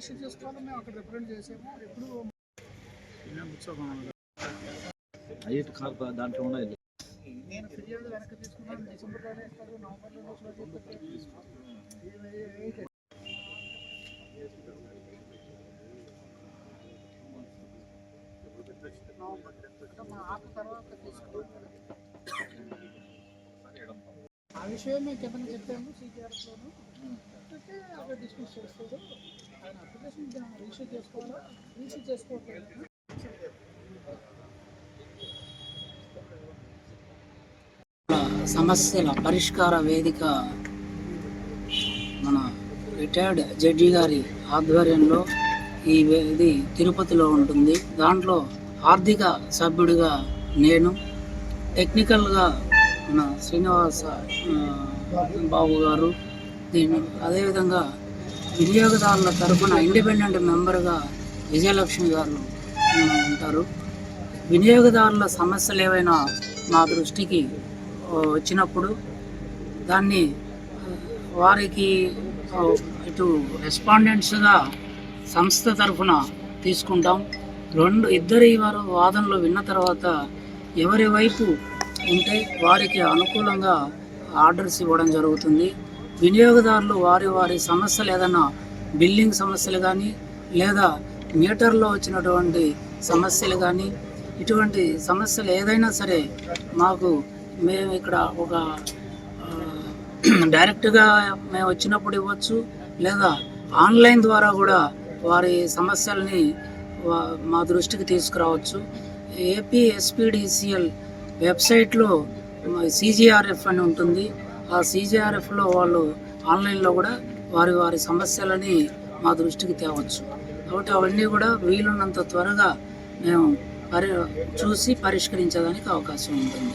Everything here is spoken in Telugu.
రిసీవ్ చేసుకోవాలి. మేము అక్కడ రిప్రజెంట్ చేసాము. ఎప్పుడు దాంట్లో ఉన్నాయి. నేను ఫిర్యాదు వెనక్కి తీసుకున్నాను. డిసెంబర్లోనే ఇస్తారు, నవంబర్లోనే మా ఆట తర్వాత తీసుకున్నాను. ఆ విషయం మేము కింద చెప్పాము సిజిఆర్లోను. అంటే అక్కడ డిస్కస్ చేస్తారు. ఆయన అప్లికేషన్ రిజిస్టర్ చేసుకోవాలా, రిజిస్టర్ చేసుకోవట్లేదు. సమస్యల పరిష్కార వేదిక మన రిటైర్డ్ జడ్జి గారి ఆధ్వర్యంలో ఇది తిరుపతిలో ఉంటుంది. దాంట్లో ఆర్థిక సభ్యుడిగా నేను, టెక్నికల్గా మన శ్రీనివాస బాబు గారు, అదేవిధంగా వినియోగదారుల తరఫున ఇండిపెండెంట్ మెంబర్గా విజయలక్ష్మి గారు ఉంటారు. వినియోగదారుల సమస్యలు ఏవైనా మా దృష్టికి వచ్చినప్పుడు దాన్ని వారికి ఇటు రెస్పాండెంట్స్గా సంస్థ తరఫున తీసుకుంటాం. ఇద్దరి వారు వాదనలు విన్న తర్వాత ఎవరి వైపు ఉంటే వారికి అనుకూలంగా ఆర్డర్స్ ఇవ్వడం జరుగుతుంది. వినియోగదారులు వారి సమస్యలు ఏదైనా బిల్లింగ్ సమస్యలు కానీ లేదా మీటర్లో వచ్చినటువంటి సమస్యలు కానీ ఇటువంటి సమస్యలు ఏదైనా సరే మాకు మేము ఇక్కడ ఒక డైరెక్ట్గా మేము వచ్చినప్పుడు ఇవ్వచ్చు, లేదా ఆన్లైన్ ద్వారా కూడా వారి సమస్యల్ని మా దృష్టికి తీసుకురావచ్చు. ఏపీ ఎస్పీడీసీఎల్ వెబ్సైట్లో CGRF అని ఉంటుంది. ఆ CGRFలో వాళ్ళు ఆన్లైన్లో కూడా వారి సమస్యలని మా దృష్టికి తేవచ్చు. కాబట్టి అవన్నీ కూడా వీలున్నంత త్వరగా మేము చూసి పరిష్కరించడానికి అవకాశం ఉంటుంది.